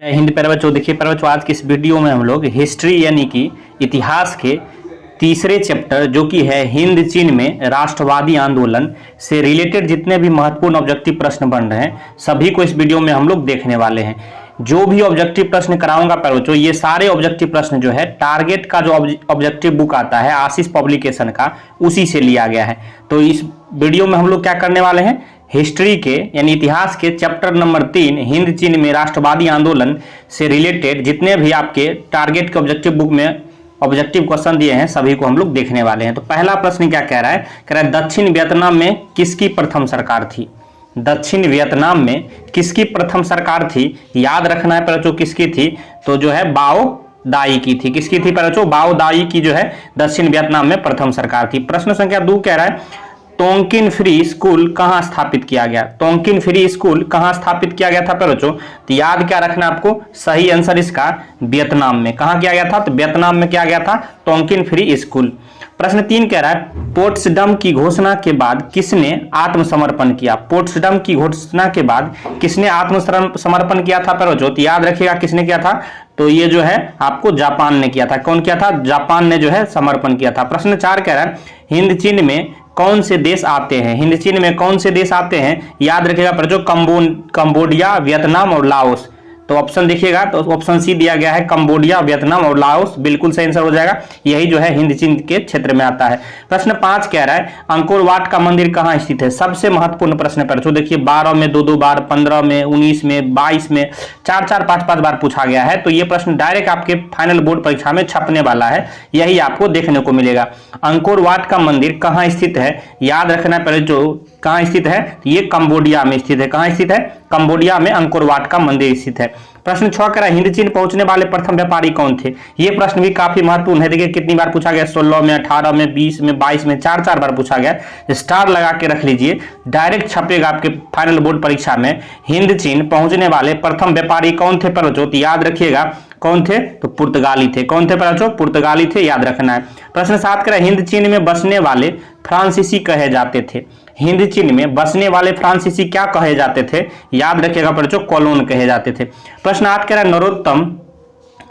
जय हिंद प्यारे बच्चों। देखिए प्यारे बच्चों, आज की इस वीडियो में हम लोग हिस्ट्री यानी कि इतिहास के तीसरे चैप्टर जो कि है हिंद चीन में राष्ट्रवादी आंदोलन से रिलेटेड जितने भी महत्वपूर्ण ऑब्जेक्टिव प्रश्न बन रहे हैं सभी को इस वीडियो में हम लोग देखने वाले हैं। जो भी ऑब्जेक्टिव प्रश्न कराऊंगा प्यारे बच्चों, ये सारे ऑब्जेक्टिव प्रश्न जो है टारगेट का जो ऑब्जेक्टिव बुक आता है आशीष पब्लिकेशन का, उसी से लिया गया है। तो इस वीडियो में हम लोग क्या करने वाले हैं, हिस्ट्री के यानी इतिहास के चैप्टर नंबर 3 हिंद चीन में राष्ट्रवादी आंदोलन से रिलेटेड जितने भी आपके टारगेट के ऑब्जेक्टिव बुक में ऑब्जेक्टिव क्वेश्चन दिए हैं सभी को हम लोग देखने वाले हैं। तो पहला प्रश्न क्या कह रहा है, दक्षिण वियतनाम में किसकी प्रथम सरकार थी। दक्षिण वियतनाम में किसकी प्रथम सरकार थी, याद रखना है बच्चों किसकी थी, तो जो है बाओ दाई की थी। किसकी थी बच्चों, बाओ दाई की जो है दक्षिण वियतनाम में प्रथम सरकार थी। प्रश्न संख्या 2 कह रहा है तोंकिन फ्री स्कूल कहां स्थापित किया गया। तोंकिन फ्री स्कूल कहां स्थापित किया गया था बच्चों, तो याद क्या रखना आपको, सही आंसर इसका वियतनाम में। कहां किया गया था, तो वियतनाम में किया गया था तोंकिन फ्री स्कूल। प्रश्न 3 कह रहा है पोट्सडम की घोषणा के बाद किसने आत्मसमर्पण किया। पोट्सडम की घोषणा के बाद किसने आत्मसमर्पण किया था बच्चों, तो याद रखिएगा किसने किया था, तो ये जो है आपको जापान ने किया था। कौन किया था, जापान ने जो है समर्पण किया था। प्रश्न 4 कह रहा है हिंद चीन में कौन से देश आते हैं। हिंद चीन में कौन से देश आते हैं, याद रखिएगा बच्चों कंबोडिया, वियतनाम और लाओस। तो ऑप्शन देखिएगा तो ऑप्शन सी दिया गया है कंबोडिया, वियतनाम और लाओस, बिल्कुल सही आंसर हो जाएगा। यही जो है हिंद चीन के क्षेत्र में आता है। प्रश्न 5 कह रहा है अंकोर वाट का मंदिर कहाँ स्थित है। सबसे महत्वपूर्ण प्रश्न पर तो देखिए 12 में 2-2 बार, 15 में, 19 में, 22 में 4-4, 5-5 बार पूछा गया है। तो ये प्रश्न डायरेक्ट आपके फाइनल बोर्ड परीक्षा में छपने वाला है, यही आपको देखने को मिलेगा। अंकोर वाट का मंदिर कहाँ स्थित है, याद रखना पहले जो कहाँ स्थित है, ये कंबोडिया में स्थित है। कहाँ स्थित है, कंबोडिया में अंकोर वाट का मंदिर स्थित है। प्रश्न 6 कह रहा है हिंद चीन पहुंचने वाले प्रथम व्यापारी कौन थे। ये प्रश्न भी काफी महत्वपूर्ण है। देखिए कितनी बार पूछा गया, 16 में, 18 में, 20 में, 22 में, 4-4 बार पूछा गया। स्टार लगा के रख लीजिए, डायरेक्ट छपेगा आपके फाइनल बोर्ड परीक्षा में। हिंद चीन पहुंचने वाले प्रथम व्यापारी कौन थे बच्चों, तो याद रखिएगा कौन थे, तो पुर्तगाली थे। कौन थे बच्चों, पुर्तगाली थे, याद रखना है। प्रश्न 7 कह रहा है हिंद चीन में बसने वाले फ्रांसीसी कहे जाते थे। हिंद चीन में बसने वाले फ्रांसीसी क्या कहे जाते थे, याद रखिएगा बच्चों कॉलोन कहे जाते थे। प्रश्न 8 कह रहा है नरोत्तम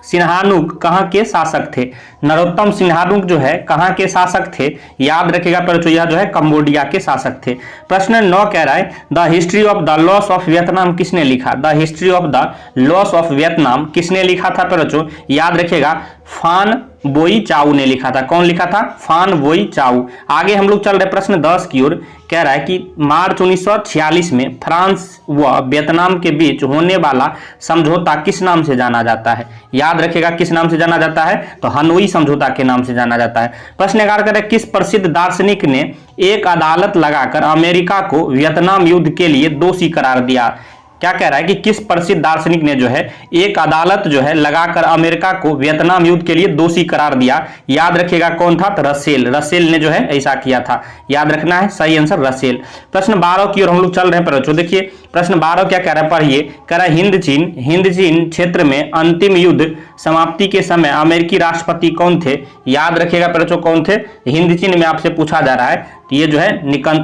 सिन्हानुक कहाँ के शासक थे। नरोत्तम सिन्हानुक जो है कहाँ के शासक थे, याद रखिएगा बच्चों यह जो है कंबोडिया के शासक थे। प्रश्न 9 कह रहा है the history of the loss of Vietnam किसने लिखा। The history of the loss of Vietnam किसने लिखा था बच्चों, याद रखिएगा फान बोई चाउ ने लिखा था। कौन लिखा था, फान बोई चाउ। आगे हम लोग चल रहे प्रश्न 10 की ओर। कह रहा है कि मार्च 1946 में फ्रांस व वियतनाम के बीच होने वाला समझौता किस नाम से जाना जाता है। याद रखिएगा किस नाम से जाना जाता है, तो हनोई समझौता के नाम से जाना जाता है। प्रश्न 11 कह रहा है किस प्रसिद्ध दार्शनिक ने एक अदालत लगाकर अमेरिका को वियतनाम युद्ध के लिए दोषी करार दिया। क्या कह रहा है कि किस प्रसिद्ध दार्शनिक ने जो है एक अदालत जो है लगाकर अमेरिका को वियतनाम युद्ध के लिए दोषी करार दिया। याद रखिएगा कौन था, तो रसेल ने जो है ऐसा किया था, याद रखना है, सही आंसर रसेल। प्रश्न 12 की ओर हम लोग चल रहे हैं बच्चों। देखिए प्रश्न 12 क्या कह रहा है, पढ़िए। कह रहा है हिंद चीन क्षेत्र में अंतिम युद्ध समाप्ति के समय अमेरिकी राष्ट्रपति कौन थे। याद रखिएगा बच्चों कौन थे, हिंद चीन में आपसे पूछा जा रहा है, ये जो है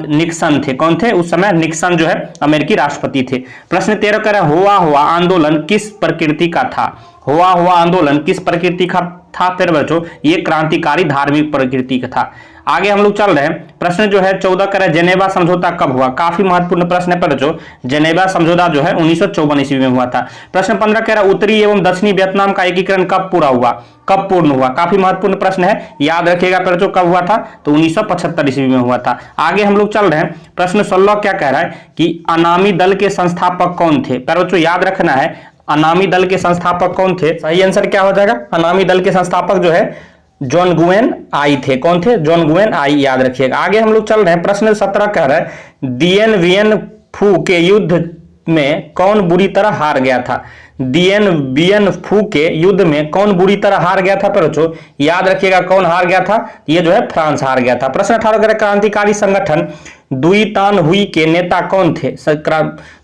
निक्सन थे। कौन थे उस समय, निक्सन जो है अमेरिकी राष्ट्रपति थे। प्रश्न 13 कह रहा है हुआ आंदोलन किस प्रकृति का था। हुआ आंदोलन किस प्रकृति का था फिर बच्चों, ये क्रांतिकारी धार्मिक प्रकृति का था। आगे हम लोग चल रहे हैं। प्रश्न जो है 14 कह रहा है जेनेवा समझौता कब हुआ। काफी महत्वपूर्ण प्रश्न है बच्चों। जेनेवा समझौता जो है 1954 ईस्वी में हुआ था। प्रश्न 15 कह रहा है उत्तरी एवं दक्षिणी वियतनाम का एकीकरण कब पूरा हुआ, कब पूर्ण हुआ। काफी महत्वपूर्ण प्रश्न है, याद रखिएगा बच्चों कब हुआ था, तो 1975 ईस्वी में हुआ था। आगे हम लोग चल रहे हैं। प्रश्न 16 क्या कह रहा है कि अनामी दल के संस्थापक कौन थे। बच्चों याद रखना है अनामी दल के संस्थापक कौन थे, सही आंसर क्या हो जाएगा, अनामी दल के संस्थापक जो है जॉन गुएन आई थे। कौन थे, जॉन गुएन आई, याद रखिएगा। आगे हम लोग चल रहे हैं। प्रश्न 17 कह रहा है दिएन वियन फू के युद्ध में कौन बुरी तरह हार गया था। दिएन वियन फू के युद्ध में कौन बुरी तरह हार गया था बच्चों, याद रखिएगा कौन हार गया था, ये जो है फ्रांस हार गया था। प्रश्न 18 कह रहा है क्रांतिकारी संगठन दुई तान हुई के नेता कौन थे।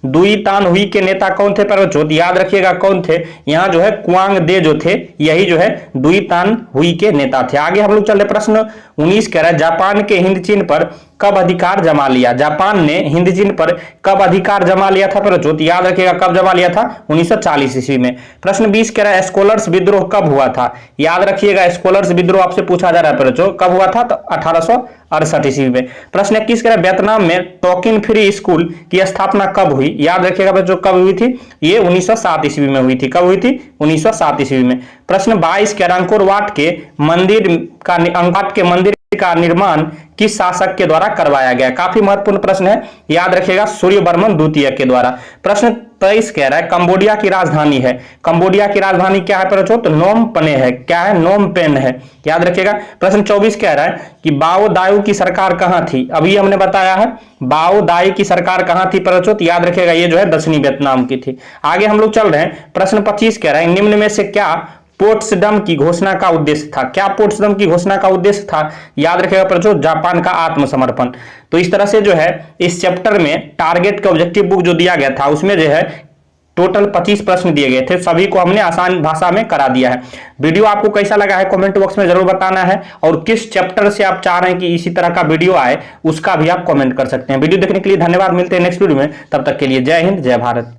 दुई तान हुई के नेता कौन थे बच्चों? याद रखिएगा कौन थे, यहाँ जो है क्वांग दे जो थे, यही जो है दुई तान हुई के नेता थे। आगे हम लोग चल रहे प्रश्न 19 कह रहा है जापान के हिंद चीन पर कब अधिकार जमा लिया? जापान ने हिंद चीन पर कब अधिकार जमा लिया था बच्चों? याद रखिएगा कब जमा लिया था? 1940 ईस्वी में। प्रश्न 20 कह रहा है स्कॉलर्स विद्रोह कब हुआ था? याद रखिएगा स्कॉलर्स विद्रोह आपसे पूछा जा रहा है बच्चों, कब हुआ था? तो 1868 ईस्वी में। प्रश्न 21 कह रहा है वियतनाम में टोकिन फ्री स्कूल की स्थापना कब हुई? याद रखिएगा बच्चों कब हुई थी? ये 1907 ईस्वी में हुई थी। कब हुई थी? 1907 ईस्वी में। प्रश्न 22 कह रहा है अंकोर वाट के मंदिर का निर्माण किस शासक के द्वारा करवाया गया? काफी महत्वपूर्ण प्रश्न है, याद रखिएगा सूर्यवर्मन द्वितीय के द्वारा। प्रश्न 23 कह रहा है कंबोडिया की राजधानी है, कंबोडिया की राजधानी क्या है बच्चों? तो नोम पेन है। क्या है? नोम पेन है, याद रखिएगा। प्रश्न 24 कह रहा है कि बाओ दाऊ की सरकार कहां थी? अभी हमने बताया है बाओ दाई की सरकार कहां थी बच्चों? तो याद रखिएगा ये जो है दक्षिणी वियतनाम की थी। आगे हम लोग चल रहे हैं। प्रश्न 25 कह रहा है निम्न में से क्या पोट्सडम की घोषणा का उद्देश्य था? क्या पोट्सडम की घोषणा का उद्देश्य था? याद रखिएगा बच्चों जापान का आत्मसमर्पण। तो इस तरह से जो है इस चैप्टर में टारगेट का ऑब्जेक्टिव बुक जो दिया गया था उसमें जो है टोटल 25 प्रश्न दिए गए थे, सभी को हमने आसान भाषा में करा दिया है। वीडियो आपको कैसा लगा है कमेंट बॉक्स में जरूर बताना है, और किस चैप्टर से आप चाह रहे हैं कि इसी तरह का वीडियो आए उसका भी आप कमेंट कर सकते हैं। वीडियो देखने के लिए धन्यवाद, मिलते हैं नेक्स्ट वीडियो में, तब तक के लिए जय हिंद जय भारत।